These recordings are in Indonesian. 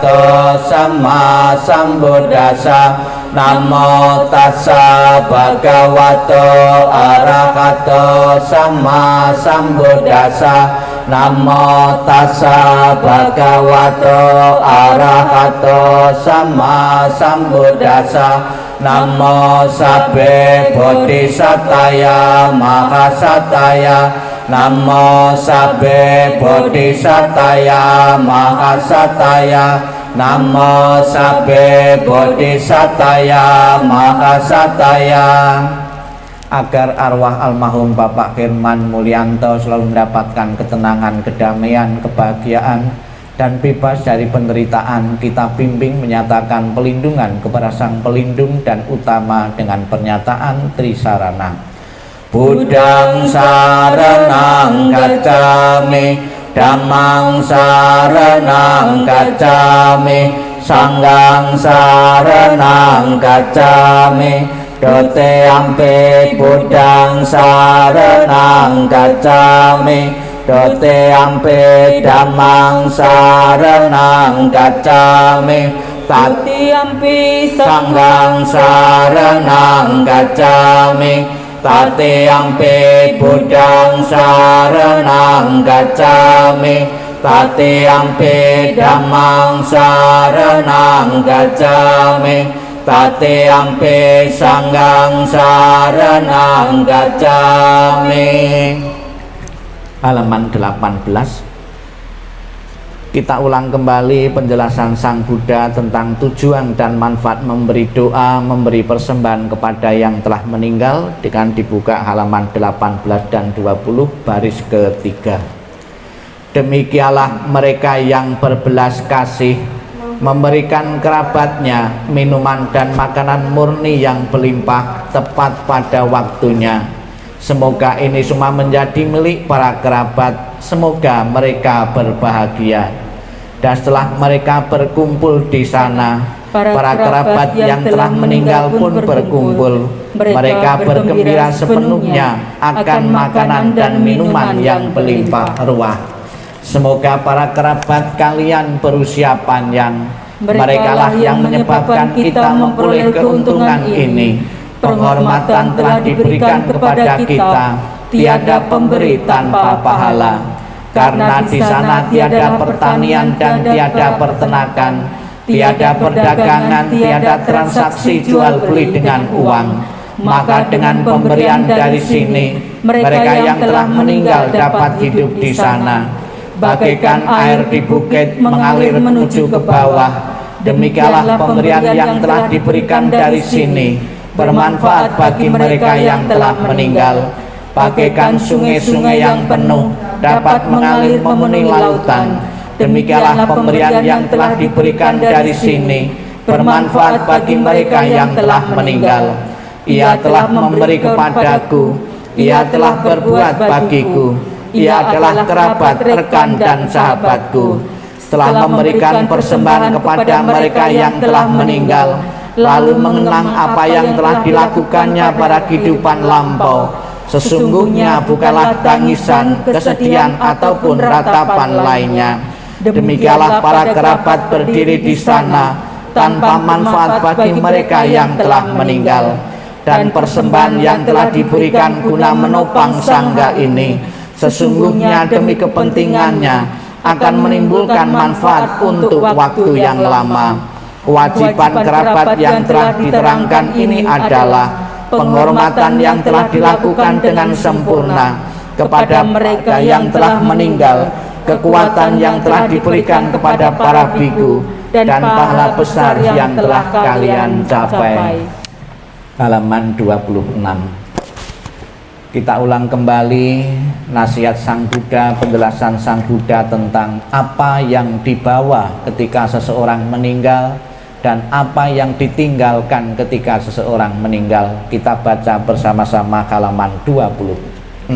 arahato sama sambuddhassa. Namo tassa bhagavato arahato sama sambuddhassa. Namo tassa bhagavato arahato sama sambuddhassa. Namo sabbe bodhisattaya mahasataya. Namo sabbe bodhisattaya mahasataya. Namo sabbe bodhisattaya mahasataya. Agar arwah almarhum Bapak Firman Mulyanto selalu mendapatkan ketenangan, kedamaian, kebahagiaan, dan bebas dari penderitaan, kita bimbing menyatakan pelindungan kepada Sang Pelindung dan Utama dengan pernyataan Trisarana. Buddhang saranang gacchami, Dhammang saranang gacchami, Sanghang saranang gacchami. Dutiyampi Buddhang saranang gacchami, Dutiyampi Dhammang saranang gacchami, Tatiyampi Sanghang saranang gacchami, Tatiyampi Buddhang saranang gacchami, Tatiyampi Dhammang saranang gacchami, Tatiyampi Sanghang saranang gacchami. Halaman 18. Kita ulang kembali penjelasan Sang Buddha tentang tujuan dan manfaat memberi doa, memberi persembahan kepada yang telah meninggal, dengan dibuka halaman 18 dan 20 baris ketiga. Demikianlah mereka yang berbelas kasih memberikan kerabatnya minuman dan makanan murni yang berlimpah tepat pada waktunya. Semoga ini semua menjadi milik para kerabat. Semoga mereka berbahagia. Dan setelah mereka berkumpul di sana, para kerabat yang telah meninggal pun berkumpul. Mereka bergembira sepenuhnya akan makanan dan minuman yang berlimpah ruah. Semoga para kerabat kalian berusia panjang. Merekalah yang menyebabkan kita memperoleh keuntungan ini. Penghormatan telah diberikan kepada kita, tiada pemberi tanpa pahala. Karena di sana tiada pertanian dan tiada peternakan, tiada perdagangan, tiada transaksi jual beli dengan uang. Maka dengan pemberian dari sini, mereka yang telah meninggal dapat hidup di sana. Bagaikan air di bukit mengalir menuju ke bawah, demikianlah pemberian yang telah diberikan dari sini bermanfaat bagi mereka yang telah meninggal. Bagaikan sungai-sungai yang penuh dapat mengalir memenuhi lautan, demikianlah pemberian yang telah diberikan dari sini bermanfaat bagi mereka yang telah meninggal. Ia telah memberi kepadaku, ia telah berbuat bagiku. Ia adalah kerabat, rekan, dan sahabatku. Setelah memberikan persembahan kepada mereka yang telah meninggal, lalu mengenang apa yang telah dilakukannya pada kehidupan lampau, sesungguhnya bukanlah tangisan, kesedihan, ataupun ratapan lainnya. Demikianlah para kerabat berdiri di sana tanpa manfaat bagi mereka yang telah meninggal. Dan persembahan yang telah diberikan guna menopang sangga ini, sesungguhnya demi kepentingannya akan menimbulkan manfaat untuk waktu yang lama. Kewajiban kerabat yang telah diterangkan ini adalah penghormatan yang telah dilakukan dengan sempurna kepada mereka yang telah meninggal, kekuatan yang telah diberikan kepada para biku, dan pahala besar yang telah kalian capai. Halaman 26. Kita ulang kembali nasihat Sang Buddha, penjelasan Sang Buddha tentang apa yang dibawa ketika seseorang meninggal dan apa yang ditinggalkan ketika seseorang meninggal. Kita baca bersama-sama halaman 26.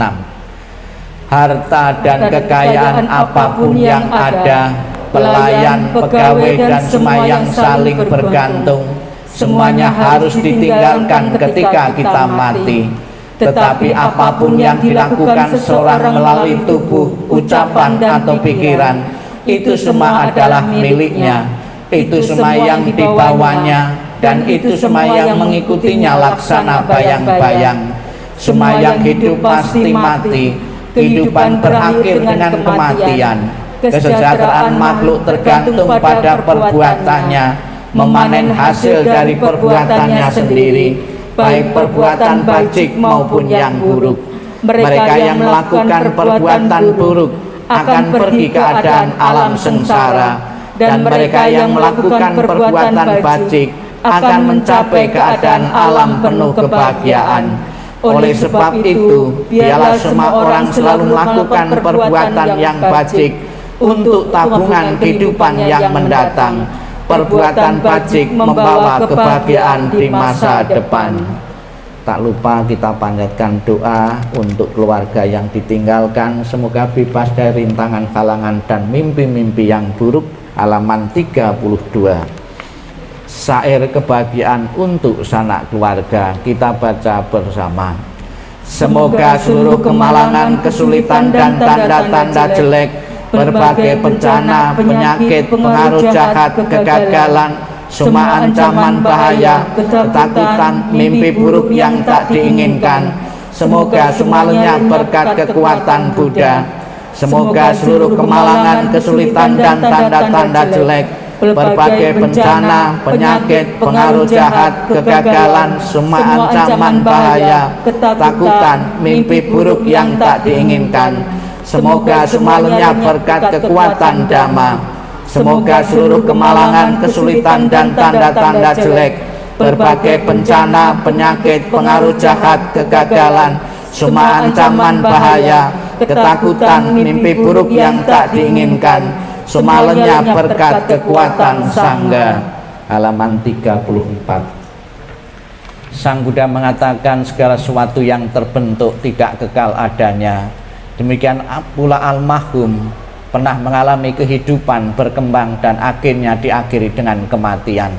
Harta dan kekayaan apapun yang ada, pelayan, pegawai, dan semua yang saling bergantung, semuanya harus ditinggalkan ketika kita mati. Tetapi apapun yang dilakukan seseorang melalui tubuh, ucapan, atau pikiran, itu semua adalah miliknya. itu semua yang dibawanya, dan itu semua yang mengikutinya laksana bayang-bayang. Semua yang hidup pasti mati, kehidupan berakhir dengan kematian. Kesejahteraan makhluk tergantung pada perbuatannya, memanen hasil dari perbuatannya sendiri, baik perbuatan bajik maupun yang buruk. Mereka yang melakukan perbuatan buruk akan pergi ke keadaan alam sengsara, dan mereka yang melakukan perbuatan bajik akan mencapai keadaan alam penuh kebahagiaan. Oleh sebab itu, biarlah semua orang selalu melakukan perbuatan yang bajik untuk tabungan kehidupan yang mendatang. Perbuatan bajik membawa kebahagiaan di masa depan. Tak lupa kita panjatkan doa untuk keluarga yang ditinggalkan, semoga bebas dari rintangan, halangan, dan mimpi-mimpi yang buruk. Halaman 32. Syair kebahagiaan untuk sanak keluarga, kita baca bersama. Semoga seluruh kemalangan, kesulitan, dan tanda-tanda jelek, berbagai bencana, penyakit, pengaruh jahat, kegagalan, semua ancaman bahaya, ketakutan, mimpi buruk yang tak diinginkan, semoga semuanya berkat kekuatan Buddha. Semoga seluruh kemalangan, kesulitan, dan tanda-tanda jelek, berbagai bencana, penyakit, pengaruh jahat, kegagalan, semua ancaman bahaya, ketakutan, mimpi buruk yang tak diinginkan, semoga semuanya berkat kekuatan Dhamma. Semoga seluruh kemalangan, kesulitan, dan tanda-tanda jelek, berbagai bencana, penyakit, pengaruh jahat, kegagalan, semua ancaman bahaya, ketakutan, mimpi buruk yang tak diinginkan, semuanya berkat kekuatan Sangha. Halaman 34. Sang Buddha mengatakan segala sesuatu yang terbentuk tidak kekal adanya. Demikian pula almarhum pernah mengalami kehidupan berkembang dan akhirnya diakhiri dengan kematian.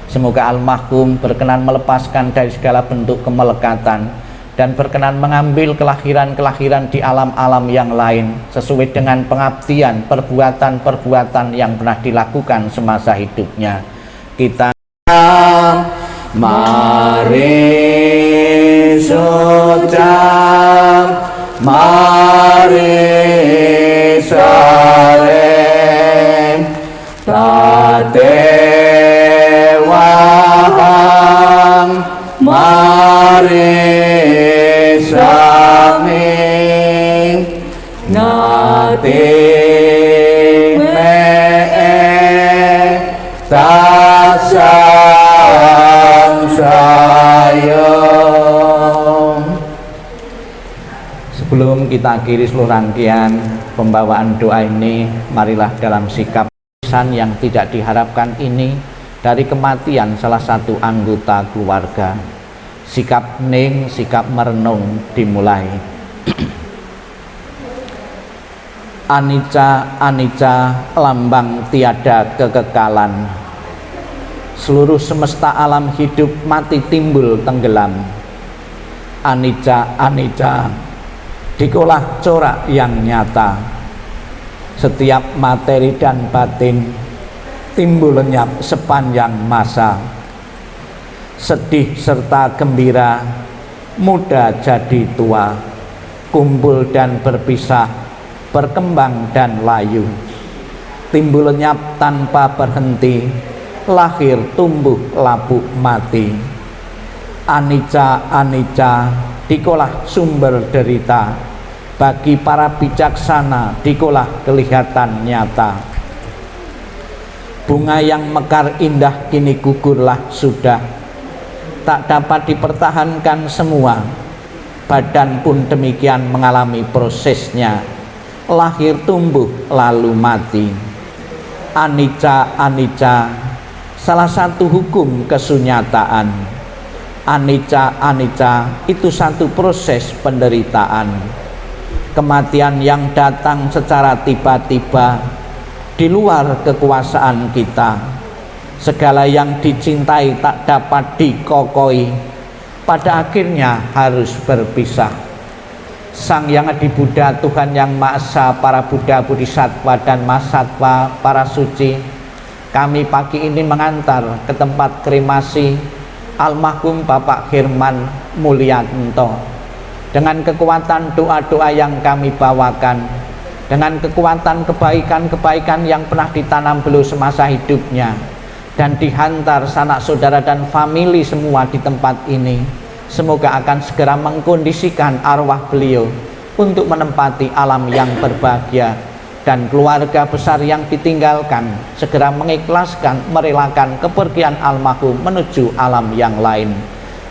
Semoga almarhum berkenan melepaskan dari segala bentuk kemelekatan dan berkenan mengambil kelahiran-kelahiran di alam-alam yang lain sesuai dengan pengabdian perbuatan-perbuatan yang pernah dilakukan semasa hidupnya. Kita mari sujam, mari sareng tatewahang, mari sami nati me tasang sayong. Sebelum kita akhiri seluruh rangkaian pembawaan doa ini, marilah dalam sikap yang tidak diharapkan ini dari kematian salah satu anggota keluarga. Sikap ning, sikap merenung dimulai. Anicca, anicca, lambang tiada kekekalan. Seluruh semesta alam hidup mati timbul tenggelam. Anicca, anicca, dikolah corak yang nyata. Setiap materi dan batin timbul lenyap sepanjang masa. Sedih serta gembira, muda jadi tua, kumpul dan berpisah, berkembang dan layu, timbul lenyap tanpa berhenti, lahir tumbuh lapuk mati. Anicca, anicca, dikolah sumber derita, bagi para bijaksana dikolah kelihatan nyata. Bunga yang mekar indah kini gugurlah sudah, tak dapat dipertahankan semua. Badan pun demikian mengalami prosesnya, lahir tumbuh lalu mati. Anicca, anicca, salah satu hukum kesunyataan. Anicca, anicca, itu satu proses penderitaan. Kematian yang datang secara tiba-tiba di luar kekuasaan kita. Segala yang dicintai tak dapat dikokoi, pada akhirnya harus berpisah. Sang Yang Adi Buddha, Tuhan Yang Maha Esa, para Buddha, Bodhisattva, dan Mahasatwa, para suci, Kami pagi ini mengantar ke tempat kremasi almarhum Bapak Herman Mulyanto. Dengan kekuatan doa-doa yang kami bawakan, dengan kekuatan kebaikan-kebaikan yang pernah ditanam beliau semasa hidupnya, dan dihantar sanak saudara dan famili semua di tempat ini, semoga akan segera mengkondisikan arwah beliau untuk menempati alam yang berbahagia, dan keluarga besar yang ditinggalkan segera mengikhlaskan, merelakan kepergian almarhum menuju alam yang lain.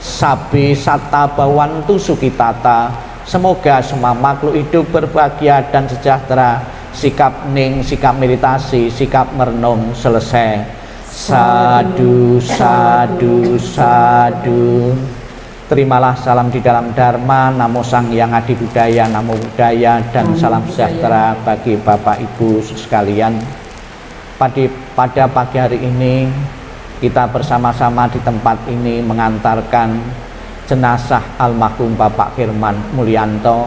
Sabi satta bawantu sukitata, semoga semua makhluk hidup berbahagia dan sejahtera. Sikap ning, sikap meditasi, sikap merenung selesai. Sadu, sadu, sadu. Terimalah salam di dalam Dharma, Namo Sang Hyang Adi Budaya, Namo Buddhaya, dan salam sejahtera bagi Bapak Ibu sekalian. Pada pagi hari ini kita bersama-sama di tempat ini mengantarkan jenazah almarhum Bapak Herman Mulyanto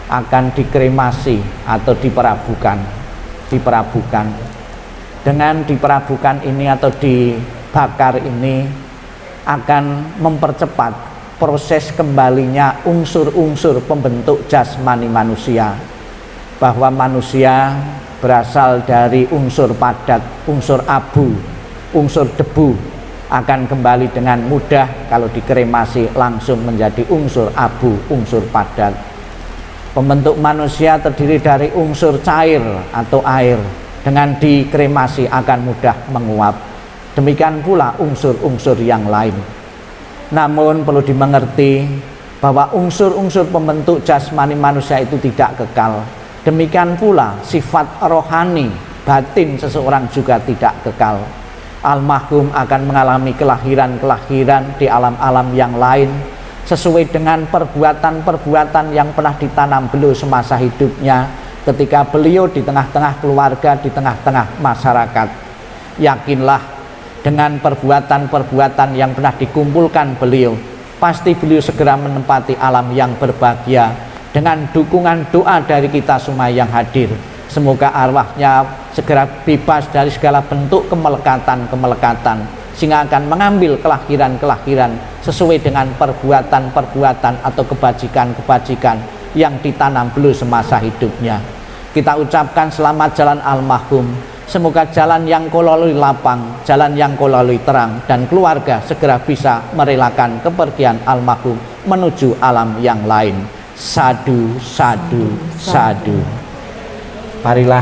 akan dikremasi atau diperabukan. Dengan diperabukan ini atau dibakar ini akan mempercepat proses kembalinya unsur-unsur pembentuk jasmani manusia, bahwa manusia berasal dari unsur padat, unsur abu, unsur debu, akan kembali dengan mudah kalau dikremasi langsung menjadi unsur abu, unsur padat. Pembentuk manusia terdiri dari unsur cair atau air, dengan dikremasi akan mudah menguap. Demikian pula unsur-unsur yang lain. Namun perlu dimengerti bahwa unsur-unsur pembentuk jasmani manusia itu tidak kekal. Demikian pula sifat rohani, batin seseorang juga tidak kekal. Almarhum akan mengalami kelahiran-kelahiran di alam-alam yang lain sesuai dengan perbuatan-perbuatan yang pernah ditanam beliau semasa hidupnya ketika beliau di tengah-tengah keluarga, di tengah-tengah masyarakat. Yakinlah, dengan perbuatan-perbuatan yang pernah dikumpulkan beliau, pasti beliau segera menempati alam yang berbahagia dengan dukungan doa dari kita semua yang hadir. Semoga arwahnya segera bebas dari segala bentuk kemelekatan-kemelekatan, sehingga akan mengambil kelahiran-kelahiran sesuai dengan perbuatan-perbuatan atau kebajikan-kebajikan yang ditanam beliau semasa hidupnya. Kita ucapkan selamat jalan almarhum. Semoga jalan yang kau lalui lapang, jalan yang kau lalui terang, dan keluarga segera bisa merelakan kepergian almarhum menuju alam yang lain. Sadu, sadu, sadu. Marilah